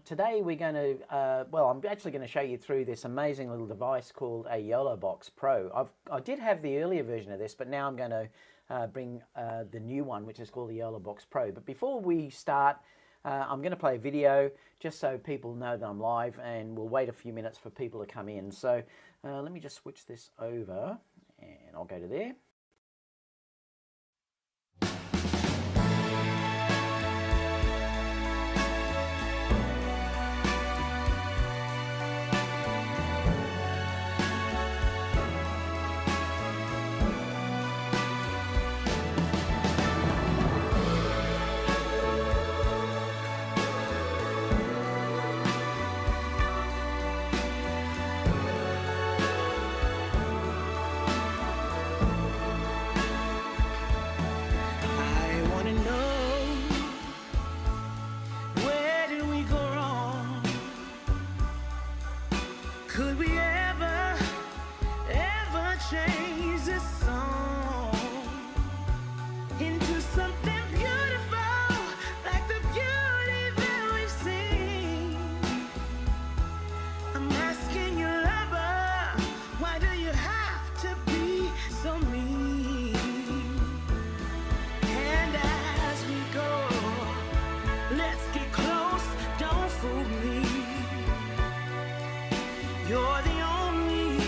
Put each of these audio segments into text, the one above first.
Today we're going to, well, I'm actually going to show you through this amazing little device called a Yolobox Pro. I did have the earlier version of this, but now I'm going to bring the new one, which is called the Yolobox Pro. But before we start, I'm going to play a video just so people know that I'm live, and we'll wait a few minutes for people to come in. So let me just switch this over and I'll go to there. Could we ever change this song into something beautiful, like the beauty that we've seen? I'm asking your lover, why do you have to be so mean? And as we go, let's get close, don't fool me. You're the only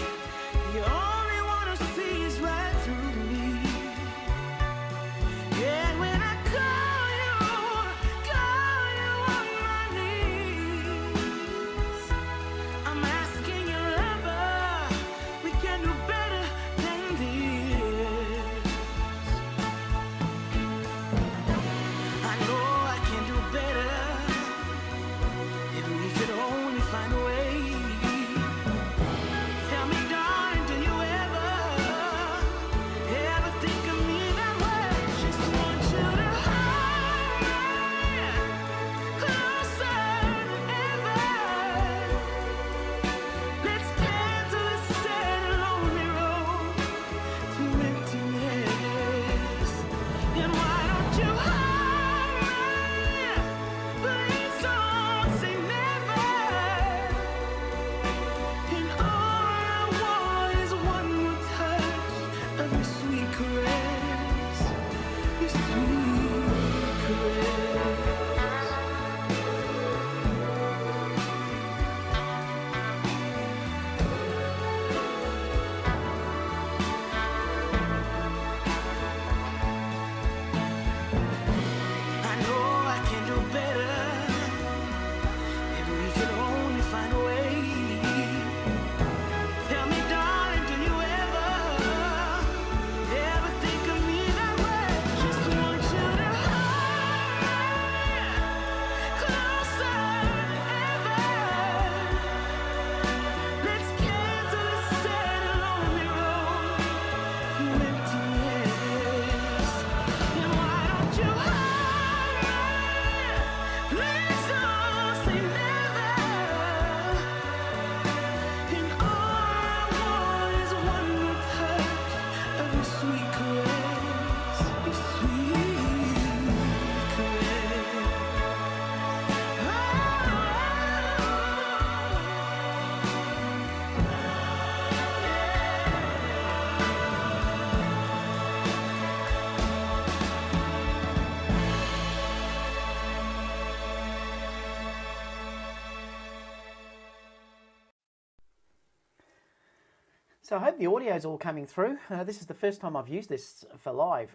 one who sees right through me. And when I call you on my knees, I'm asking your lover, we can do better than this. I know I can do better if we could only find a way. So I hope the audio is all coming through. This is the first time I've used this for live.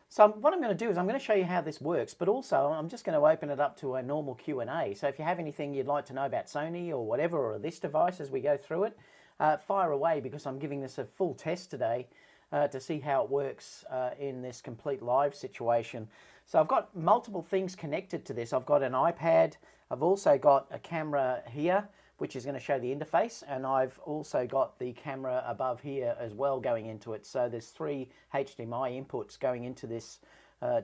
So what I'm going to do is I'm going to show you how this works, but also I'm just going to open it up to a normal Q&A. So if you have anything you'd like to know about Sony or whatever, or this device as we go through it, fire away, because I'm giving this a full test today to see how it works in this complete live situation. So I've got multiple things connected to this. I've got an iPad. I've also got a camera here, which is going to show the interface, and I've also got the camera above here as well going into it. So there's 3 HDMI inputs going into this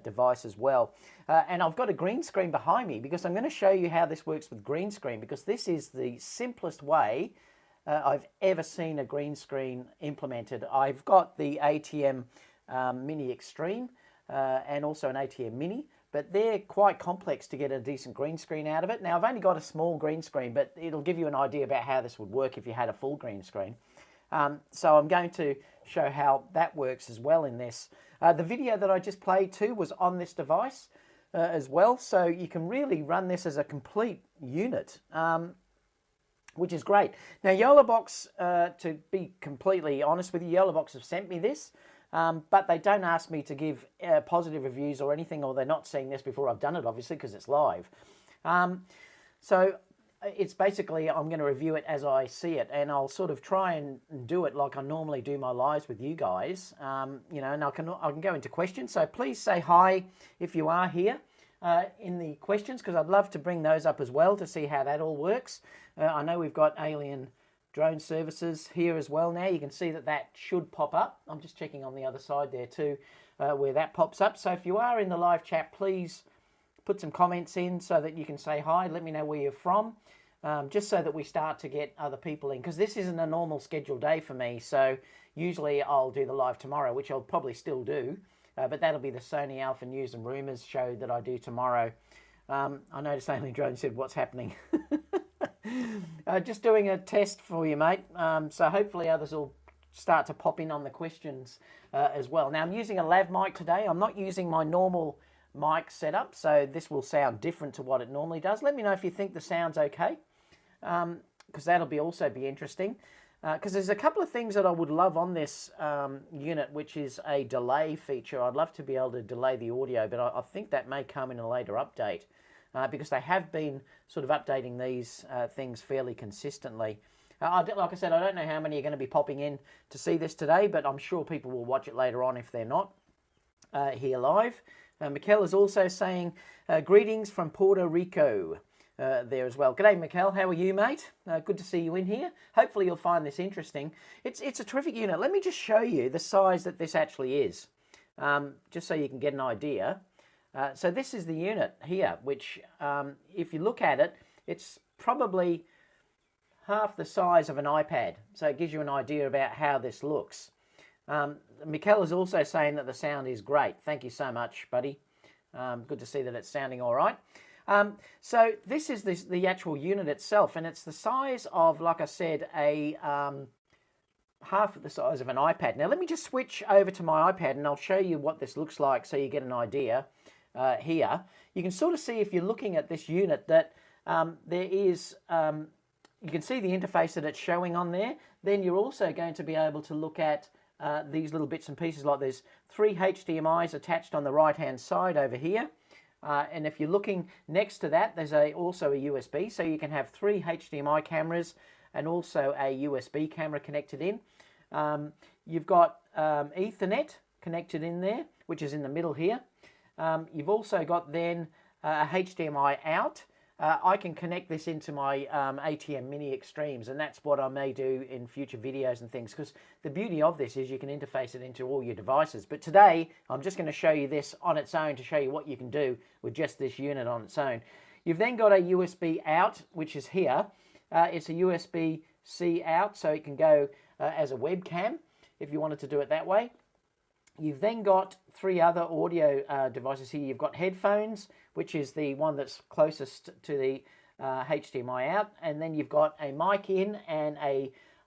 device as well. And I've got a green screen behind me, because I'm going to show you how this works with green screen, because this is the simplest way I've ever seen a green screen implemented. I've got the ATEM Mini Extreme and also an ATEM Mini, but they're quite complex to get a decent green screen out of it. Now, I've only got a small green screen, but it'll give you an idea about how this would work if you had a full green screen. So I'm going to show how that works as well in this. The video that I just played too was on this device as well, so you can really run this as a complete unit, which is great. Now, Yolobox, to be completely honest with you, Yolobox have sent me this. But they don't ask me to give positive reviews or anything, or they're not seeing this before I've done it, obviously, because it's live. So it's basically, I'm going to review it as I see it, and I'll sort of try and do it like I normally do my lives with you guys, you know, and I can go into questions. So please say hi if you are here in the questions, because I'd love to bring those up as well to see how that all works. I know we've got Alien Drone Services here as well now. You can see that that should pop up. I'm just checking on the other side there too, where that pops up. So if you are in the live chat, please put some comments in so that you can say hi. Let me know where you're from, just so that we start to get other people in, because this isn't a normal scheduled day for me. So usually I'll do the live tomorrow, which I'll probably still do, but that'll be the Sony Alpha News and Rumors show that I do tomorrow. I noticed Alien Drone said, "What's happening?" Just doing a test for you, mate. So hopefully others will start to pop in on the questions as well. Now, I'm using a lav mic today. I'm not using my normal mic setup, so this will sound different to what it normally does. Let me know if you think the sound's okay, because that'll also be interesting. Because there's a couple of things that I would love on this unit, which is a delay feature. I'd love to be able to delay the audio, but I think that may come in a later update. Because they have been sort of updating these things fairly consistently. Like I said, I don't know how many are going to be popping in to see this today, but I'm sure people will watch it later on if they're not here live. Mikkel is also saying, greetings from Puerto Rico there as well. G'day, Mikkel. How are you, mate? Good to see you in here. Hopefully you'll find this interesting. It's a terrific unit. Let me just show you the size that this actually is, just so you can get an idea. So this is the unit here, which if you look at it, it's probably half the size of an iPad. So it gives you an idea about how this looks. Mikkel is also saying that the sound is great. Thank you so much, buddy. Good to see that it's sounding all right. So this is the actual unit itself, and it's the size of, like I said, a half the size of an iPad. Now let me just switch over to my iPad and I'll show you what this looks like so you get an idea. Here, you can sort of see, if you're looking at this unit, that there is, you can see the interface that it's showing on there. Then you're also going to be able to look at these little bits and pieces, like there's 3 HDMIs attached on the right hand side over here. And if you're looking next to that, there's also a USB, so you can have 3 HDMI cameras and also a USB camera connected in. You've got Ethernet connected in there, which is in the middle here. You've also got then a HDMI out. I can connect this into my ATEM Mini Extremes, and that's what I may do in future videos and things, because the beauty of this is you can interface it into all your devices. But today, I'm just going to show you this on its own to show you what you can do with just this unit on its own. You've then got a USB out, which is here. It's a USB-C out, so it can go as a webcam if you wanted to do it that way. You've then got 3 other audio devices here. You've got headphones, which is the one that's closest to the HDMI out, and then you've got a mic in and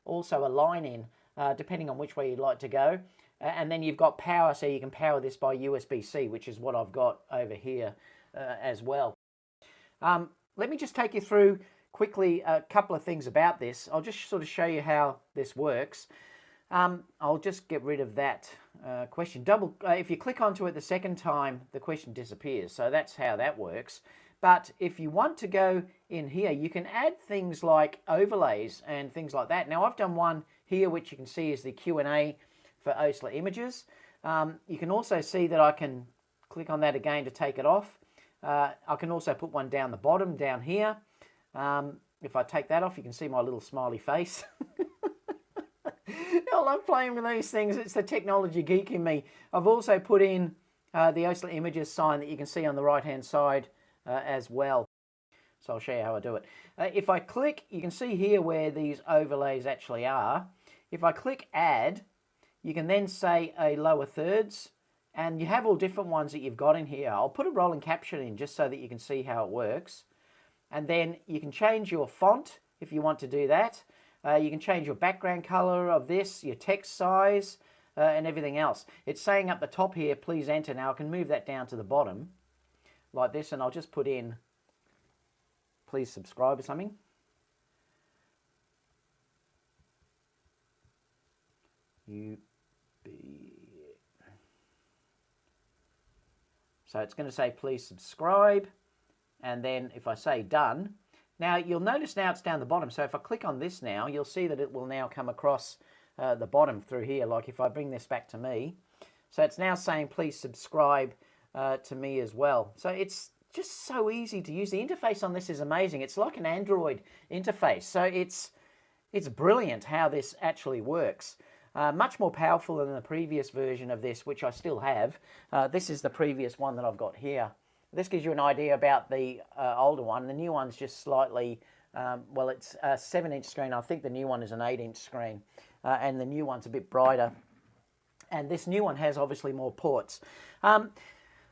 also a line in, depending on which way you'd like to go. And then you've got power, so you can power this by USB-C, which is what I've got over here as well. Let me just take you through quickly a couple of things about this. I'll just sort of show you how this works. I'll just get rid of that question. If you click onto it the second time, the question disappears. So that's how that works. But if you want to go in here, you can add things like overlays and things like that. Now, I've done one here, which you can see is the Q&A for OSLA images. You can also see that I can click on that again to take it off. I can also put one down the bottom, down here. If I take that off, you can see my little smiley face. I love playing with these things. It's the technology geek in me. I've also put in the OSLA images sign that you can see on the right hand side as well. So I'll show you how I do it. If I click, you can see here where these overlays actually are. If I click add, you can then say a lower thirds, And you have all different ones that you've got in here. I'll put a rolling caption in just so that you can see how it works. And then you can change your font if you want to do that. You can change your background color of this, your text size, and everything else. It's saying up the top here, please enter. Now I can move that down to the bottom like this, and I'll just put in, please subscribe or something. So it's going to say please subscribe, and then if I say done, now you'll notice now it's down the bottom. So if I click on this now, you'll see that it will now come across the bottom through here. Like if I bring this back to me, so it's now saying please subscribe to me as well. So it's just so easy to use. The interface on this is amazing. It's like an Android interface. So it's brilliant how this actually works. Much more powerful than the previous version of this, which I still have. This is the previous one that I've got here. This gives you an idea about the older one. The new one's just slightly, well, it's a 7-inch screen. I think the new one is an 8-inch screen. And the new one's a bit brighter. And this new one has obviously more ports.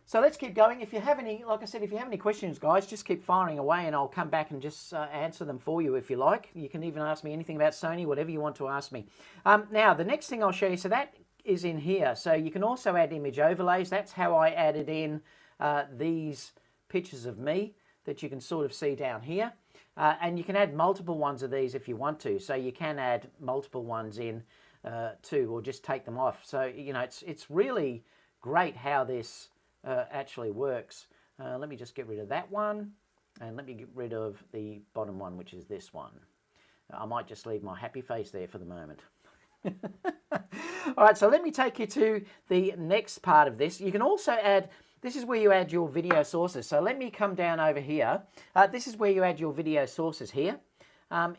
So let's keep going. If you have any, like I said, if you have any questions, guys, just keep firing away and I'll come back and just answer them for you if you like. You can even ask me anything about Sony, whatever you want to ask me. Now, the next thing I'll show you, so that is in here. So you can also add image overlays. That's how I added in these pictures of me that you can sort of see down here. And you can add multiple ones of these if you want to. So you can add multiple ones in too, or just take them off. So, you know, it's really great how this actually works. Let me just get rid of that one, and let me get rid of the bottom one, which is this one. I might just leave my happy face there for the moment. All right, so let me take you to the next part of this. You can also add, this is where you add your video sources. So let me come down over here. This is where you add your video sources here.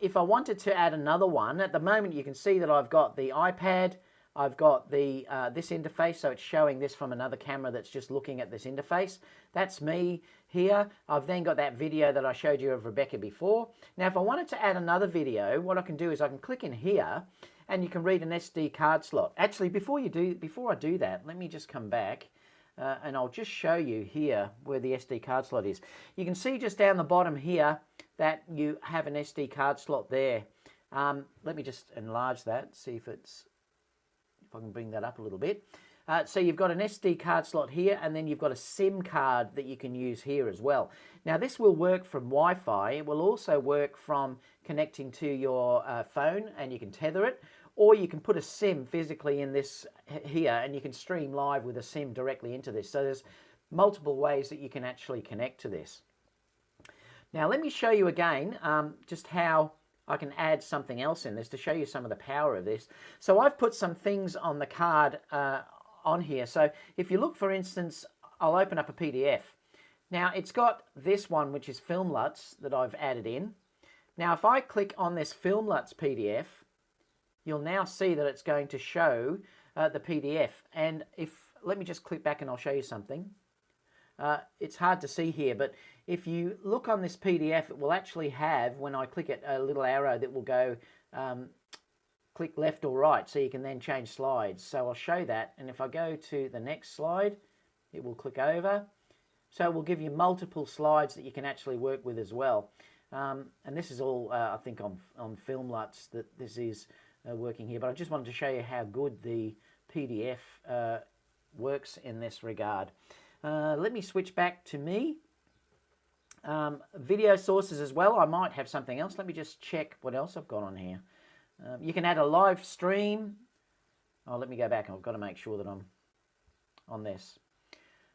If I wanted to add another one, at the moment you can see that I've got the iPad, I've got the this interface, so it's showing this from another camera that's just looking at this interface. That's me here. I've then got that video that I showed you of Rebecca before. Now, if I wanted to add another video, what I can do is I can click in here, and you can read an SD card slot. Actually, before I do that, let me just come back, and I'll just show you here where the SD card slot is. You can see just down the bottom here that you have an SD card slot there. Let me just enlarge that, see if I can bring that up a little bit. So you've got an SD card slot here, and then you've got a SIM card that you can use here as well. Now this will work from Wi-Fi. It will also work from connecting to your phone, and you can tether it, or you can put a SIM physically in this here, and you can stream live with a SIM directly into this. So there's multiple ways that you can actually connect to this. Now let me show you again just how I can add something else in this to show you some of the power of this. So I've put some things on the card on here. So if you look, for instance, I'll open up a PDF. Now it's got this one, which is FilmLuts, that I've added in. Now if I click on this FilmLuts PDF, you'll now see that it's going to show the PDF. And let me just click back and I'll show you something. It's hard to see here, but if you look on this PDF, it will actually have, when I click it, a little arrow that will go click left or right, so you can then change slides. So I'll show that, and if I go to the next slide, it will click over. So it will give you multiple slides that you can actually work with as well. And this is all, I think, on FilmLuts that this is working here, but I just wanted to show you how good the PDF works in this regard. Let me switch back to me. Video sources as well. I might have something else. Let me just check what else I've got on here. You can add a live stream. Oh, let me go back. I've got to make sure that I'm on this.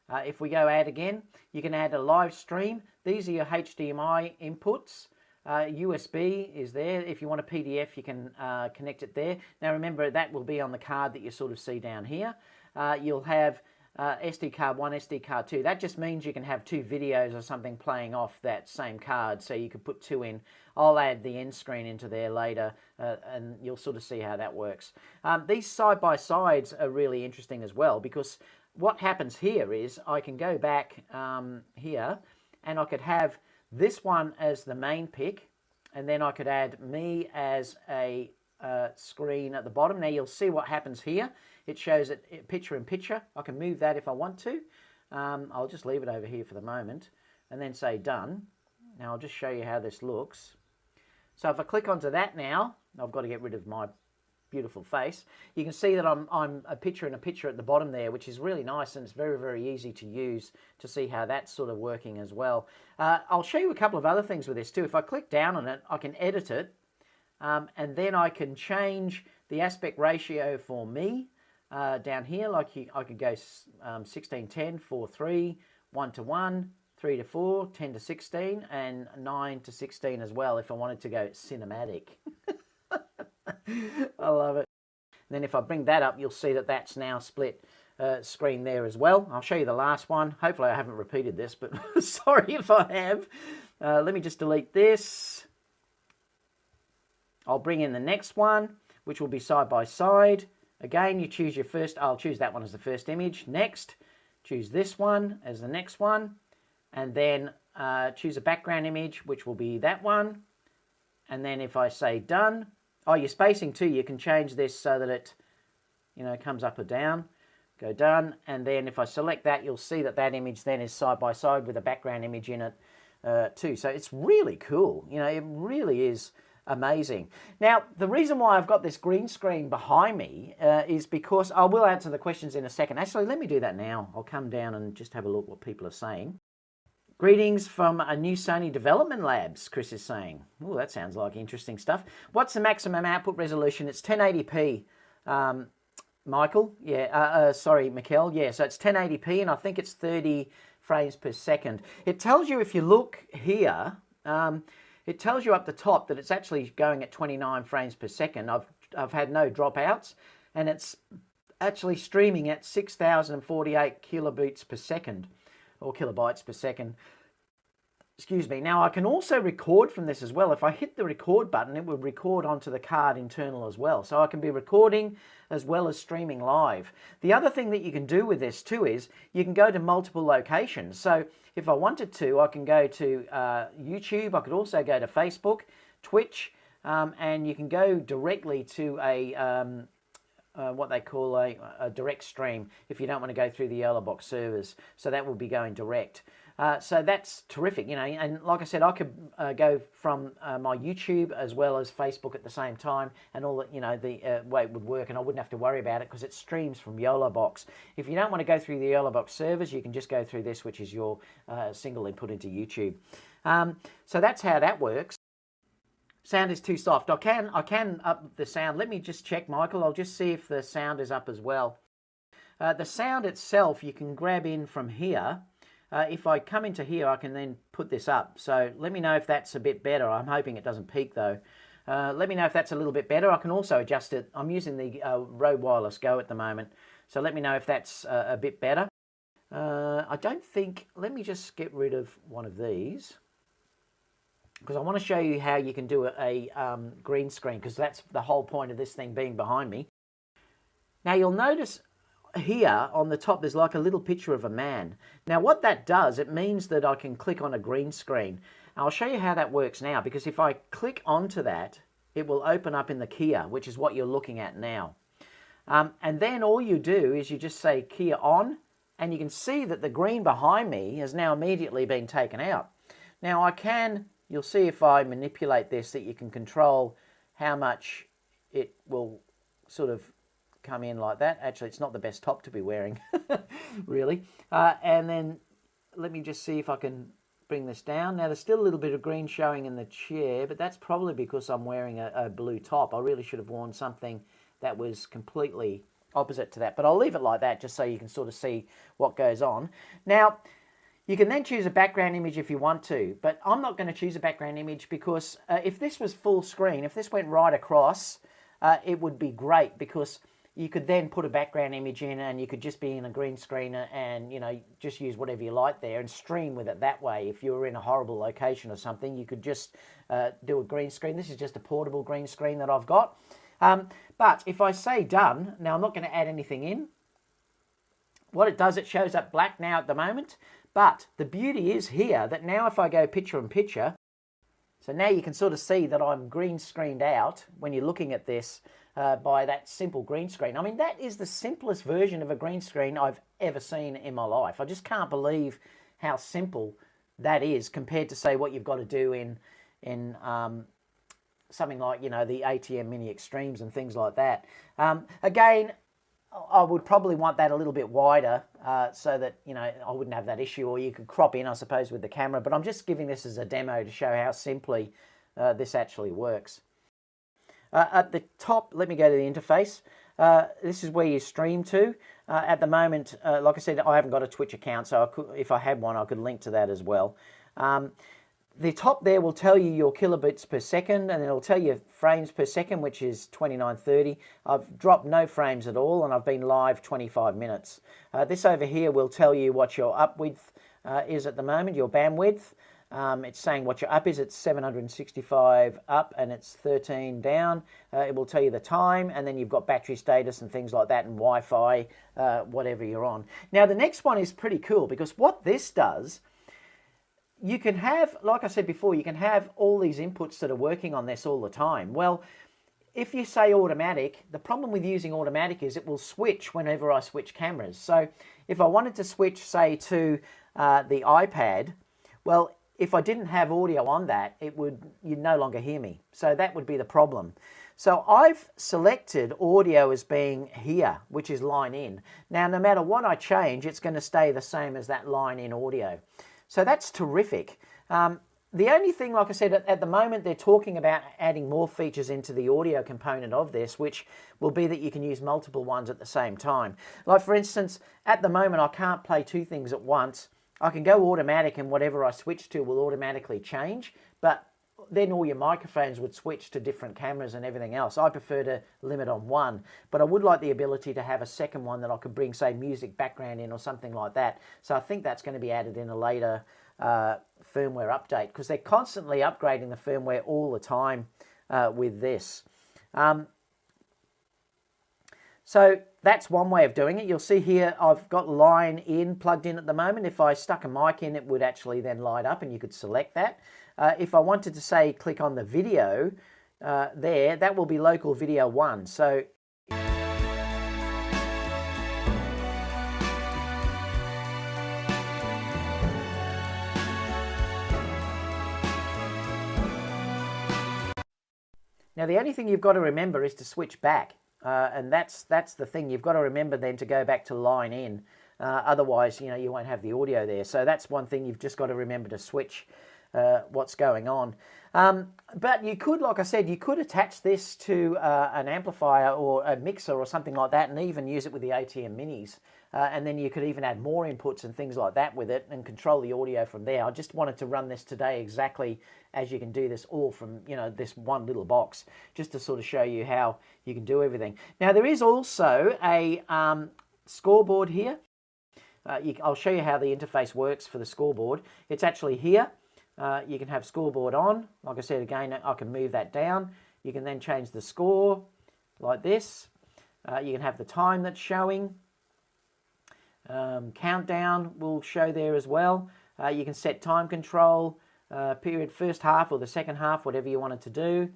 If we go add again, you can add a live stream. These are your HDMI inputs. USB is there. If you want a PDF, you can connect it there. Now remember, that will be on the card that you sort of see down here. You'll have SD card 1, SD card 2. That just means you can have 2 videos or something playing off that same card, so you could put 2 in. I'll add the end screen into there later, and you'll sort of see how that works. These side-by-sides are really interesting as well, because what happens here is I can go back here, and I could have this one as the main pick, and then I could add me as a screen at the bottom. Now you'll see what happens here. It shows it picture in picture. I can move that if I want to. I'll just leave it over here for the moment and then say done. Now I'll just show you how this looks. So if I click onto that now, I've got to get rid of my beautiful face. You can see that I'm a picture in a picture at the bottom there, which is really nice, and it's very, very easy to use to see how that's sort of working as well. I'll show you a couple of other things with this too. If I click down on it, I can edit it, and then I can change the aspect ratio for me down here. Like I could go 16:10, 4:3, 1:1, 3:4, 10:16, and 9:16 as well if I wanted to go cinematic. I love it. And then if I bring that up, you'll see that that's now split screen there as well. I'll show you the last one. Hopefully I haven't repeated this, but sorry if I have. Let me just delete this. I'll bring in the next one, which will be side by side. Again, you choose your first. I'll choose that one as the first image. Next, choose this one as the next one. And then choose a background image, which will be that one. And then if I say done, oh, your spacing too, you can change this so that it, comes up or down. Go done, and then if I select that, you'll see that that image then is side by side with a background image in it too. So it's really cool. It really is amazing. Now, the reason why I've got this green screen behind me is because I will answer the questions in a second. Actually, let me do that now. I'll come down and just have a look what people are saying. Greetings from a new Sony Development Labs, Chris is saying. Oh, that sounds like interesting stuff. What's the maximum output resolution? It's 1080p, Michael. Yeah, sorry, Mikkel. Yeah, so it's 1080p, and I think it's 30 frames per second. It tells you, if you look here, it tells you up the top that it's actually going at 29 frames per second. I've had no dropouts, and it's actually streaming at 6,048 kilobits per second. Or kilobytes per second. Excuse me. Now I can also record from this as well. If I hit the record button, it will record onto the card internal as well. So I can be recording as well as streaming live. The other thing that you can do with this too is you can go to multiple locations. So if I wanted to, I can go to YouTube. I could also go to Facebook, Twitch, and you can go directly to a what they call a direct stream if you don't want to go through the Yolobox servers. So that will be going direct. So that's terrific, and like I said, I could go from my YouTube as well as Facebook at the same time, and all that, the way it would work, and I wouldn't have to worry about it because it streams from Yolobox. If you don't want to go through the Yolobox servers, you can just go through this, which is your single input into YouTube. So that's how that works. Sound is too soft. I can up the sound. Let me just check, Michael. I'll just see if the sound is up as well. The sound itself, you can grab in from here. If I come into here, I can then put this up. So let me know if that's a bit better. I'm hoping it doesn't peak though. Let me know if that's a little bit better. I can also adjust it. I'm using the Rode Wireless Go at the moment. So let me know if that's a bit better. I don't think, let me just get rid of one of these, because I want to show you how you can do a green screen, because that's the whole point of this thing being behind me. Now you'll notice here on the top there's like a little picture of a man. Now what that does, it means that I can click on a green screen. I'll show you how that works now, because if I click onto that, it will open up in the Kia, which is what you're looking at now. And then all you do is you just say Kia on, and you can see that the green behind me has now immediately been taken out. Now you'll see if I manipulate this that you can control how much it will sort of come in like that. Actually, it's not the best top to be wearing, really. And then let me just see if I can bring this down. Now, there's still a little bit of green showing in the chair, but that's probably because I'm wearing a blue top. I really should have worn something that was completely opposite to that, but I'll leave it like that just so you can sort of see what goes on. Now, you can then choose a background image if you want to, but I'm not going to choose a background image because if this was full screen, if this went right across, it would be great, because you could then put a background image in and you could just be in a green screen and, just use whatever you like there and stream with it that way. If you were in a horrible location or something, you could just do a green screen. This is just a portable green screen that I've got. But if I say done, now I'm not going to add anything in. What it does, it shows up black now at the moment. But the beauty is here that now if I go picture in picture, So now you can sort of see that I'm green screened out when you're looking at this by that simple green screen. I mean, that is the simplest version of a green screen I've ever seen in my life. I just can't believe how simple that is compared to, say, what you've got to do in something like, you know, the ATM Mini Extremes and things like that. Again, I would probably want that a little bit wider so that, you know, I wouldn't have that issue, or you could crop in, I suppose, with the camera. But I'm just giving this as a demo to show how simply this actually works. At the top, let me go to the interface. This is where you stream to. At the moment, like I said, I haven't got a Twitch account, so if I had one, I could link to that as well. The top there will tell you your kilobits per second, and it'll tell you frames per second, which is 2930. I've dropped no frames at all, and I've been live 25 minutes. This over here will tell you what your up width is at the moment, your bandwidth. It's saying what your up is. It's 765 up and it's 13 down. It will tell you the time, and then you've got battery status and things like that, and Wi-Fi, whatever you're on. Now the next one is pretty cool, because what this does, you can have, like I said before, you can have all these inputs that are working on this all the time. Well, if you say automatic, the problem with using automatic is it will switch whenever I switch cameras. So if I wanted to switch, say, to the iPad, well, if I didn't have audio on that, you'd no longer hear me. So that would be the problem. So I've selected audio as being here, which is line in. Now, no matter what I change, it's going to stay the same as that line in audio. So that's terrific. The only thing, like I said, at the moment, they're talking about adding more features into the audio component of this, which will be that you can use multiple ones at the same time. Like, for instance, at the moment, I can't play two things at once. I can go automatic, and whatever I switch to will automatically change, but then all your microphones would switch to different cameras and everything else. I prefer to limit on one, but I would like the ability to have a second one that I could bring, say, music background in or something like that. So I think that's going to be added in a later firmware update, because they're constantly upgrading the firmware all the time with this. So that's one way of doing it. You'll see here I've got line in plugged in at the moment. If I stuck a mic in, it would actually then light up, and you could select that. If I wanted to, say, click on the video there, that will be local video 1. So now the only thing you've got to remember is to switch back. And that's the thing. You've got to remember then to go back to line in. Otherwise, you know, you won't have the audio there. So that's one thing you've just got to remember, to switch what's going on. But you could, like I said, you could attach this to an amplifier or a mixer or something like that, and even use it with the ATM Minis. And then you could even add more inputs and things like that with it and control the audio from there. I just wanted to run this today exactly as you can do this all from, you know, this one little box, just to sort of show you how you can do everything. Now there is also a scoreboard here. I'll show you how the interface works for the scoreboard. It's actually here. You can have scoreboard on. Like I said, again, I can move that down. You can then change the score like this. You can have the time that's showing. Countdown will show there as well. You can set time control, period, first half or the second half, whatever you wanted to do.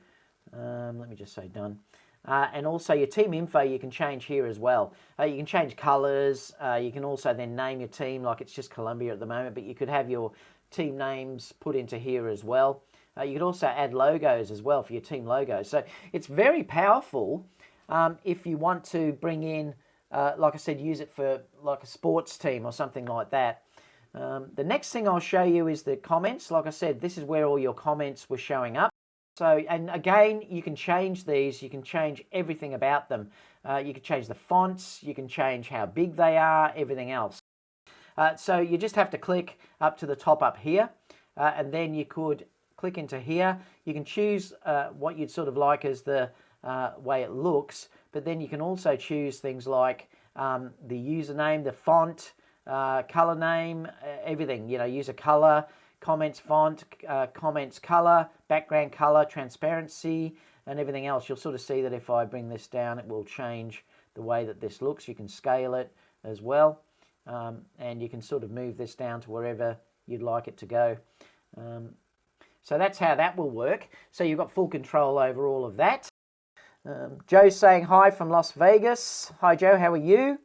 Let me just say done. And also your team info you can change here as well. You can change colors. You can also then name your team, like it's just Columbia at the moment, but you could have your team names put into here as well. You could also add logos as well for your team logos. So it's very powerful if you want to bring in, like I said, use it for like a sports team or something like that. The next thing I'll show you is the comments. Like I said, this is where all your comments were showing up. So, and again, you can change these. You can change everything about them. You can change the fonts. You can change how big they are, everything else. So you just have to click up to the top up here, and then you could click into here. You can choose what you'd sort of like as the way it looks, but then you can also choose things like the username, the font, color name, everything, you know, user color, comments font, comments color, background color, transparency, and everything else. You'll sort of see that if I bring this down, it will change the way that this looks. You can scale it as well, and you can sort of move this down to wherever you'd like it to go. So that's how that will work. So you've got full control over all of that. Joe's saying hi from Las Vegas. Hi Joe, how are you?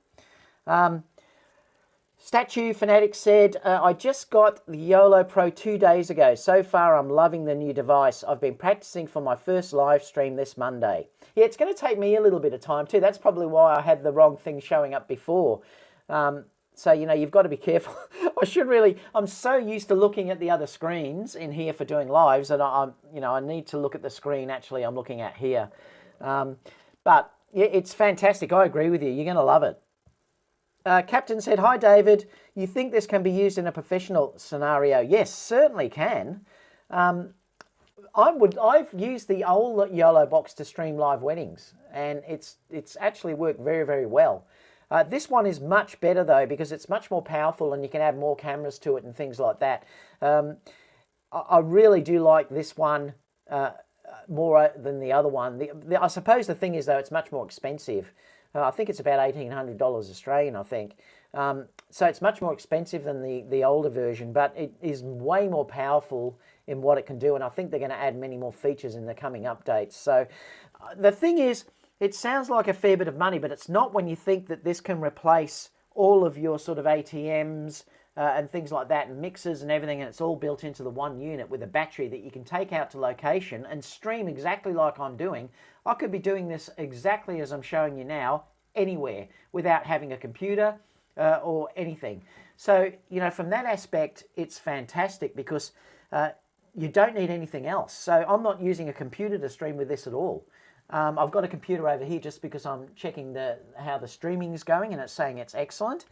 Statue Fanatic said, I just got the YOLO Pro 2 days ago. So far, I'm loving the new device. I've been practicing for my first live stream this Monday. Yeah, it's going to take me a little bit of time too. That's probably why I had the wrong thing showing up before. So, you know, you've got to be careful. I'm so used to looking at the other screens in here for doing lives that I need to look at the screen actually I'm looking at here. But yeah, it's fantastic. I agree with you. You're going to love it. Captain said, hi David, you think this can be used in a professional scenario? Yes, certainly can. I've used the old Yolobox to stream live weddings, and it's actually worked very, very well. This one is much better though, because it's much more powerful and you can add more cameras to it and things like that. I really do like this one more than the other one. I suppose the thing is though, it's much more expensive. I think it's about $1,800 Australian, I think. So it's much more expensive than the older version, but it is way more powerful in what it can do, and I think they're going to add many more features in the coming updates. So the thing is, it sounds like a fair bit of money, but it's not when you think that this can replace all of your sort of ATMs and things like that, and mixers and everything, and it's all built into the one unit with a battery that you can take out to location and stream exactly like I'm doing. I could be doing this exactly as I'm showing you now, anywhere, without having a computer or anything. So, you know, from that aspect, it's fantastic because you don't need anything else. So I'm not using a computer to stream with this at all. I've got a computer over here just because I'm checking how the streaming is going, and it's saying it's excellent.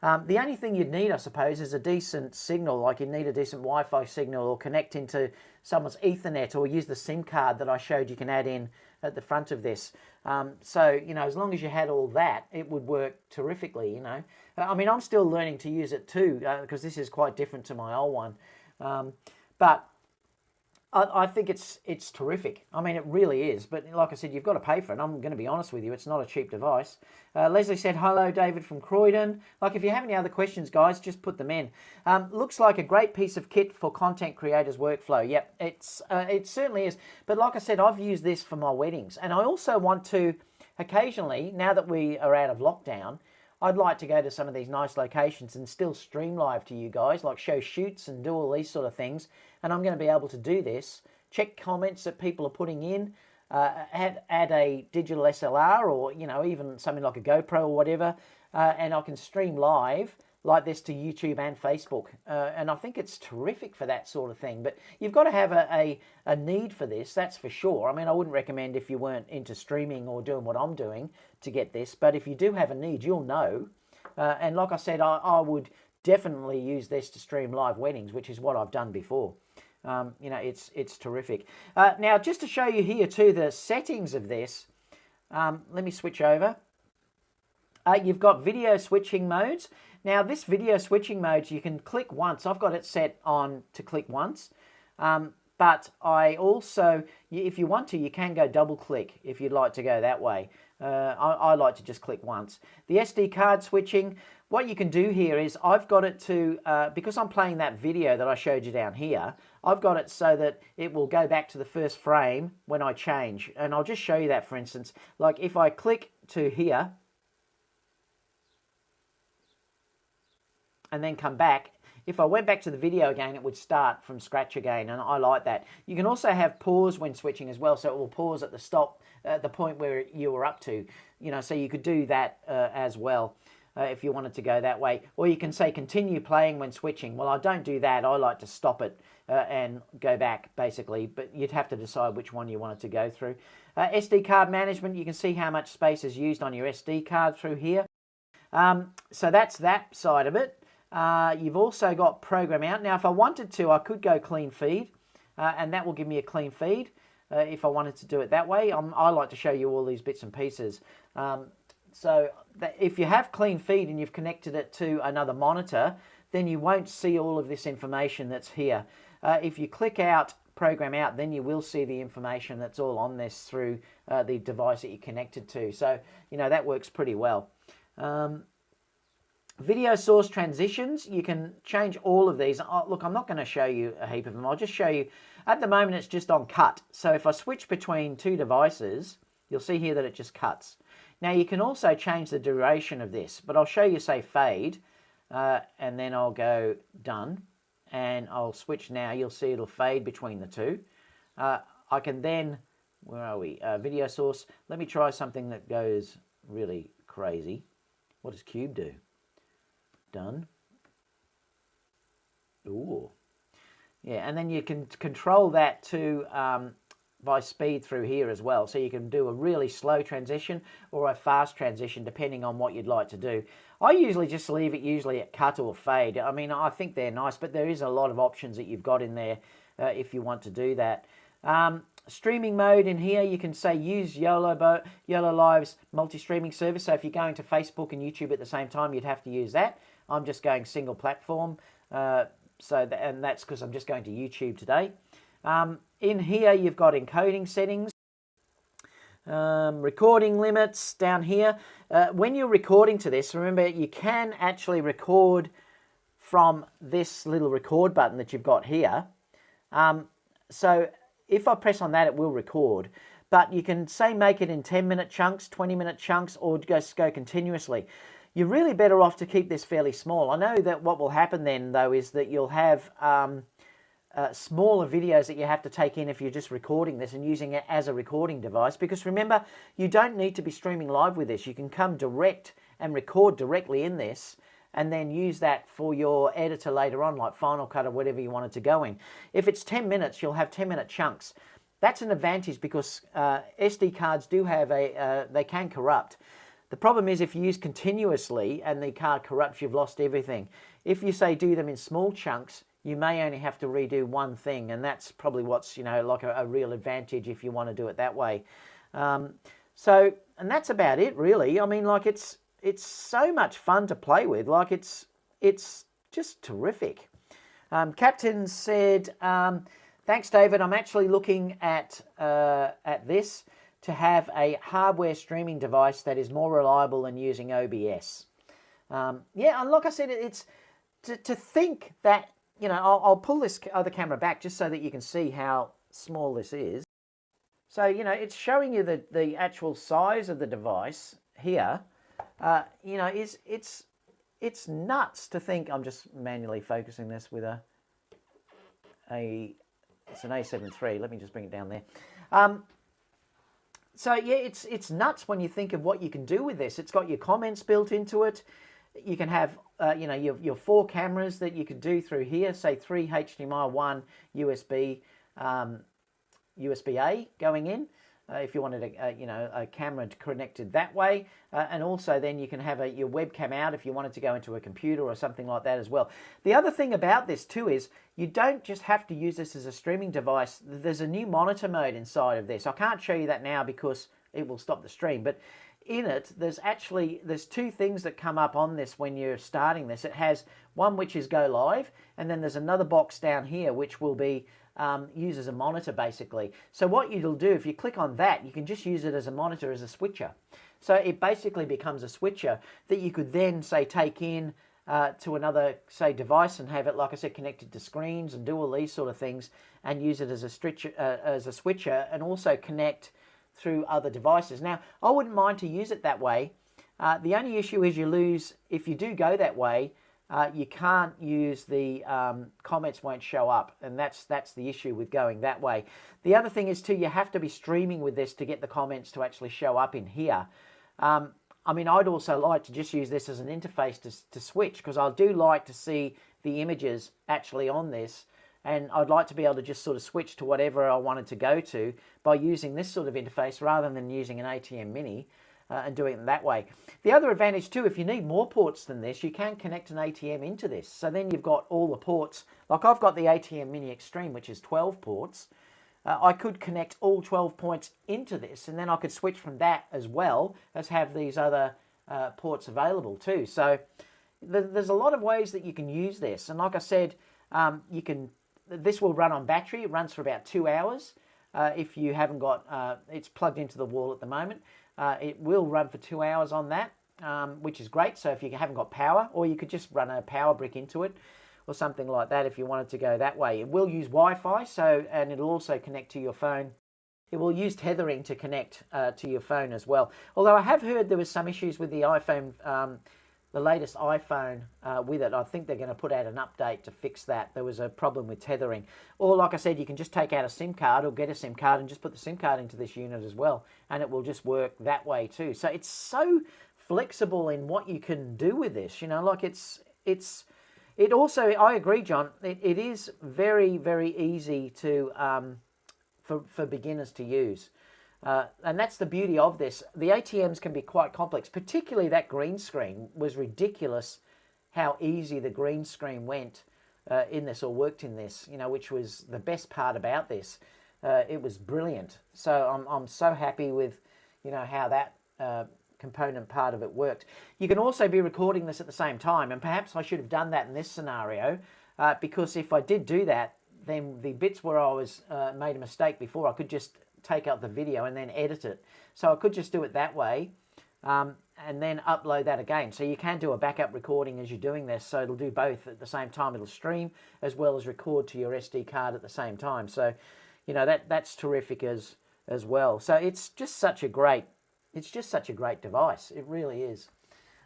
The only thing you'd need, I suppose, is a decent signal, like you need a decent Wi-Fi signal or connect into someone's Ethernet or use the SIM card that I showed you can add in at the front of this. So, you know, as long as you had all that, it would work terrifically, you know. I mean, I'm still learning to use it too, because this is quite different to my old one. But I think it's terrific. I mean, it really is. But like I said, you've got to pay for it. I'm going to be honest with you. It's not a cheap device. Leslie said, hello, David from Croydon. Like, if you have any other questions, guys, just put them in. Looks like a great piece of kit for content creators' workflow. Yep, it certainly is. But like I said, I've used this for my weddings. And I also want to, occasionally, now that we are out of lockdown, I'd like to go to some of these nice locations and still stream live to you guys, like show shoots and do all these sort of things. And I'm going to be able to do this, check comments that people are putting in, add a digital SLR or, you know, even something like a GoPro or whatever, and I can stream live like this to YouTube and Facebook. And I think it's terrific for that sort of thing. But you've got to have a need for this, that's for sure. I mean, I wouldn't recommend if you weren't into streaming or doing what I'm doing to get this. But if you do have a need, you'll know. And like I said, I would definitely use this to stream live weddings, which is what I've done before. You know, it's terrific. Now, just to show you here too, the settings of this, let me switch over. You've got video switching modes. Now, this video switching mode, you can click once. I've got it set on to click once. But I also, if you want to, you can go double click if you'd like to go that way. I like to just click once. The SD card switching, what you can do here is I've got it to, because I'm playing that video that I showed you down here, I've got it so that it will go back to the first frame when I change. And I'll just show you that, for instance. Like if I click to here and then come back, if I went back to the video again, it would start from scratch again, and I like that. You can also have pause when switching as well, so it will pause at the stop, at the point where you were up to. You know, so you could do that as well if you wanted to go that way. Or you can say continue playing when switching. Well, I don't do that. I like to stop it and go back, basically, but you'd have to decide which one you wanted to go through. SD card management, you can see how much space is used on your SD card through here. So that's that side of it. You've also got program out. Now, if I wanted to, I could go clean feed, and that will give me a clean feed if I wanted to do it that way. I like to show you all these bits and pieces. So if you have clean feed and you've connected it to another monitor, then you won't see all of this information that's here. If you click out, program out, then you will see the information that's all on this through the device that you're connected to. So, you know, that works pretty well. Video source transitions, you can change all of these. Look, I'm not going to show you a heap of them. I'll just show you At the moment it's just on cut. So if I switch between two devices, you'll see here that it just cuts. Now you can also change the duration of this, but I'll show you, say, fade, and then I'll go done, and I'll switch now. You'll see it'll fade between the two. I can then, where are we? Video source. Let me try something that goes really crazy. What does Cube do? Done. Ooh. Yeah, and then you can control that to by speed through here as well. So you can do a really slow transition or a fast transition depending on what you'd like to do. I usually just leave it usually at cut or fade. I mean, I think they're nice, but there is a lot of options that you've got in there if you want to do that. Streaming mode in here, you can say use YOLOLive's multi-streaming service. So if you're going to Facebook and YouTube at the same time, you'd have to use that. I'm just going single platform. And that's because I'm just going to YouTube today. In here, you've got encoding settings, recording limits down here. When you're recording to this, remember you can actually record from this little record button that you've got here. So if I press on that, it will record. But you can say make it in 10-minute chunks, 20-minute chunks, or just go continuously. You're really better off to keep this fairly small. I know that what will happen then, though, is that you'll have smaller videos that you have to take in if you're just recording this and using it as a recording device. Because remember, you don't need to be streaming live with this. You can come direct and record directly in this and then use that for your editor later on, like Final Cut or whatever you want it to go in. If it's 10 minutes, you'll have 10-minute chunks. That's an advantage because SD cards do have they can corrupt. The problem is if you use continuously and the card corrupts, you've lost everything. If you say do them in small chunks, you may only have to redo one thing, and that's probably what's, you know, like a real advantage if you want to do it that way. And that's about it, really. I mean, like it's so much fun to play with. Like it's just terrific. Captain said, thanks, David. I'm actually looking at this to have a hardware streaming device that is more reliable than using OBS. Yeah, and like I said, it's to think that, you know, I'll pull this other camera back just so that you can see how small this is. So, you know, it's showing you the actual size of the device here. You know, it's nuts to think. I'm just manually focusing this with it's an A7 III. Let me just bring it down there. So yeah, it's nuts when you think of what you can do with this. It's got your comments built into it. You can have you know, your 4 cameras that you could do through here. Say 3 HDMI, 1 USB, USB-A going in. If you wanted you know, a camera connected that way, and also then you can have your webcam out if you wanted to go into a computer or something like that as well. The other thing about this too is you don't just have to use this as a streaming device. There's a new monitor mode inside of this. I can't show you that now because it will stop the stream, but in it there's 2 things that come up on this when you're starting this. It has one which is go live, and then there's another box down here which will be used as a monitor basically. So what you'll do, if you click on that, you can just use it as a monitor, as a switcher. So it basically becomes a switcher that you could then say take in to another, say, device and have it, like I said, connected to screens and do all these sort of things and use it as a switcher and also connect through other devices. Now, I wouldn't mind to use it that way. The only issue is you lose, if you do go that way, you can't use the comments won't show up, and that's the issue with going that way. The other thing is too, you have to be streaming with this to get the comments to actually show up in here. I mean, I'd also like to just use this as an interface to switch, because I do like to see the images actually on this, and I'd like to be able to just sort of switch to whatever I wanted to go to by using this sort of interface rather than using an ATM Mini. And doing it that way. The other advantage too, if you need more ports than this, you can connect an ATM into this. So then you've got all the ports. Like I've got the ATM Mini Extreme, which is 12 ports. I could connect all 12 points into this, and then I could switch from that as well as have these other ports available too. So there's a lot of ways that you can use this. And like I said, this will run on battery. It runs for about 2 hours. If you haven't got, it's plugged into the wall at the moment. It will run for 2 hours on that, which is great. So if you haven't got power, or you could just run a power brick into it. or something like that if you wanted to go that way. It will use Wi-Fi, and it'll also connect to your phone. It will use tethering to connect to your phone as well. Although I have heard there was some issues with the iPhone, the latest iPhone with it. I think they're going to put out an update to fix that. There was a problem with tethering. Or like I said, you can just take out a SIM card or get a SIM card and just put the SIM card into this unit as well, and it will just work that way too. So it's so flexible in what you can do with this. You know, like it also, I agree, John, it is very, very easy to for beginners to use. And that's the beauty of this. The ATMs can be quite complex, particularly that green screen was ridiculous how easy the green screen went in this, or worked in this, you know, which was the best part about this. It was brilliant. So I'm so happy with, you know, how that component part of it worked. You can also be recording this at the same time, and perhaps I should have done that in this scenario, because if I did do that, then the bits where I was made a mistake before, I could just take out the video and then edit it. So I could just do it that way, and then upload that again. So you can do a backup recording as you're doing this, so it'll do both at the same time. It'll stream as well as record to your SD card at the same time. So, you know, that's terrific as well. So it's just such a great device. It really is.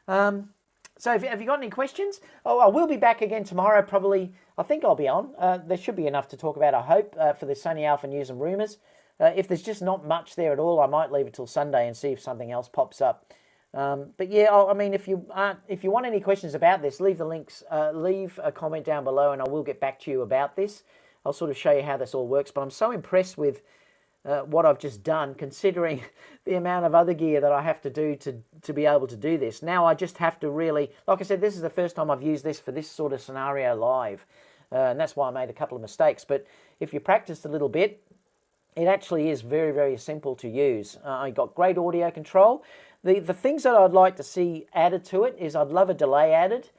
So have you got any questions? Oh, I will be back again tomorrow, probably. I think I'll be on. There should be enough to talk about, I hope, for the Sony Alpha News and Rumours. If there's just not much there at all, I might leave it till Sunday and see if something else pops up. But yeah, I mean, if you want any questions about this, leave the links, leave a comment down below, and I will get back to you about this. I'll sort of show you how this all works. But I'm so impressed with what I've just done, considering the amount of other gear that I have to do to be able to do this. Now I just have to really, like I said, this is the first time I've used this for this sort of scenario live, and that's why I made a couple of mistakes. But if you practice a little bit, it actually is very, very simple to use. I got great audio control. The things that I'd like to see added to it is I'd love a delay added,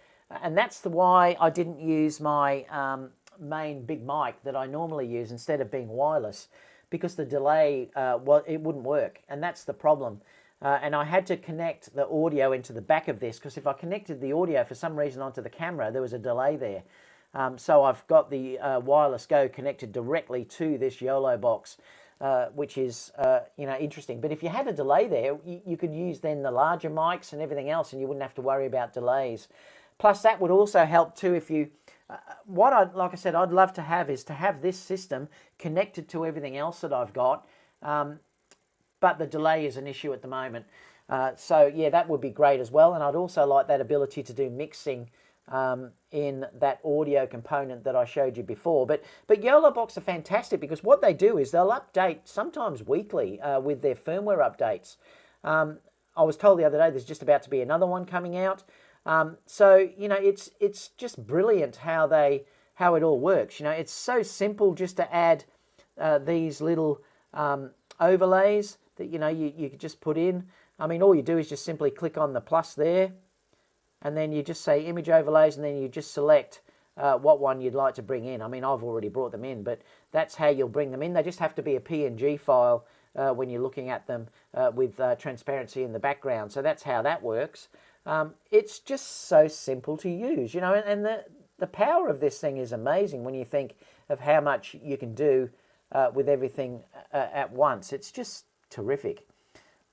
and that's why I didn't use my main big mic that I normally use instead of being wireless, because the delay, it wouldn't work, and that's the problem. And I had to connect the audio into the back of this, because if I connected the audio for some reason onto the camera, there was a delay there. So I've got the wireless Go connected directly to this Yolobox, which is you know, interesting. But if you had a delay there, you could use then the larger mics and everything else, and you wouldn't have to worry about delays. Plus, that would also help too if you. Like I said, I'd love to have is to have this system connected to everything else that I've got, but the delay is an issue at the moment. So yeah, that would be great as well. And I'd also like that ability to do mixing in that audio component that I showed you before. But Yolobox are fantastic, because what they do is they'll update sometimes weekly with their firmware updates. I was told the other day there's just about to be another one coming out. So you know, it's just brilliant how it all works. You know, it's so simple just to add these little overlays that you could just put in. I mean, all you do is just simply click on the plus there, and then you just say image overlays, and then you just select what one you'd like to bring in. I mean, I've already brought them in, but that's how you'll bring them in. They just have to be a PNG file when you're looking at them with transparency in the background. So that's how that works. It's just so simple to use, you know, and the power of this thing is amazing when you think of how much you can do with everything at once. It's just terrific.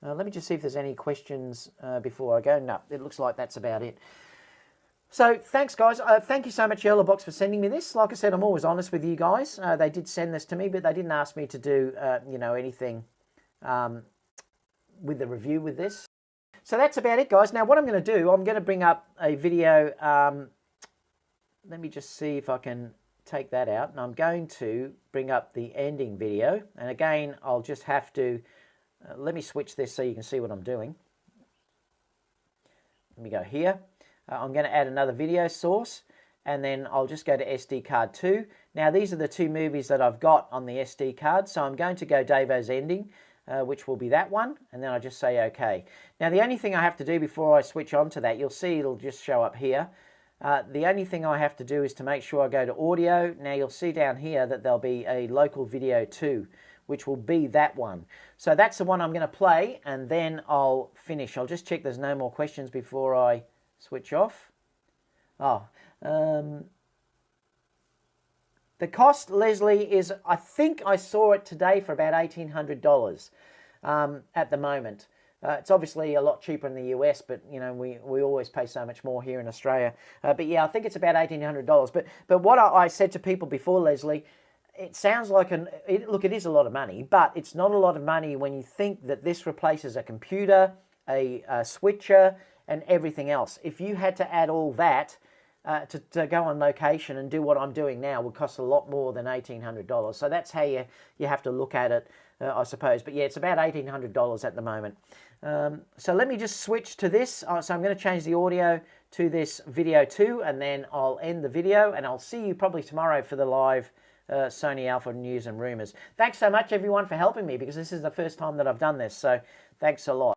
Let me just see if there's any questions before I go. No, it looks like that's about it. So thanks, guys. Thank you so much, Yolobox, for sending me this. Like I said, I'm always honest with you guys. They did send this to me, but they didn't ask me to do, you know, anything with the review with this. So that's about it, guys. Now, what I'm going to do, I'm going to bring up a video. Let me just see if I can take that out. And I'm going to bring up the ending video. And again, I'll just have to, let me switch this so you can see what I'm doing. Let me go here. I'm going to add another video source, and then I'll just go to SD card 2. Now, these are the two movies that I've got on the SD card. So I'm going to go Davo's ending, which will be that one, and then I just say OK. Now, the only thing I have to do before I switch on to that, you'll see it'll just show up here. The only thing I have to do is to make sure I go to audio. Now, you'll see down here that there'll be a local video 2, which will be that one. So that's the one I'm going to play, and then I'll finish. I'll just check there's no more questions before I switch off. Oh, The cost, Leslie, is, I think I saw it today for about $1,800 at the moment. It's obviously a lot cheaper in the US, but you know we always pay so much more here in Australia. But yeah, I think it's about $1,800. But what I said to people before, Leslie, it sounds like look, it is a lot of money, but it's not a lot of money when you think that this replaces a computer, a switcher, and everything else. If you had to add all that to go on location and do what I'm doing now, would cost a lot more than $1,800. So that's how you have to look at it, I suppose. But yeah, it's about $1,800 at the moment. So let me just switch to this. So I'm going to change the audio to this video too, and then I'll end the video, and I'll see you probably tomorrow for the live Sony Alpha News and Rumors. Thanks so much, everyone, for helping me, because this is the first time that I've done this. So thanks a lot.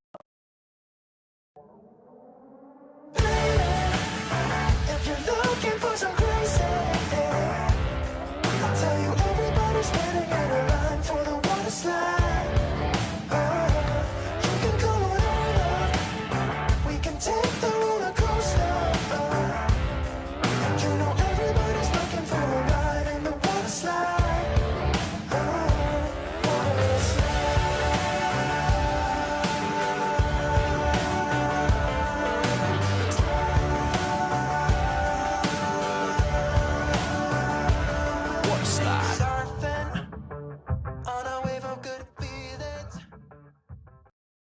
If you're looking for some crazy, I'll tell you everybody's standing in a line for the water slide. You can come on over, we can take the roller coaster. And you know everybody's looking for a ride in the water slide. Water slide. Water slide.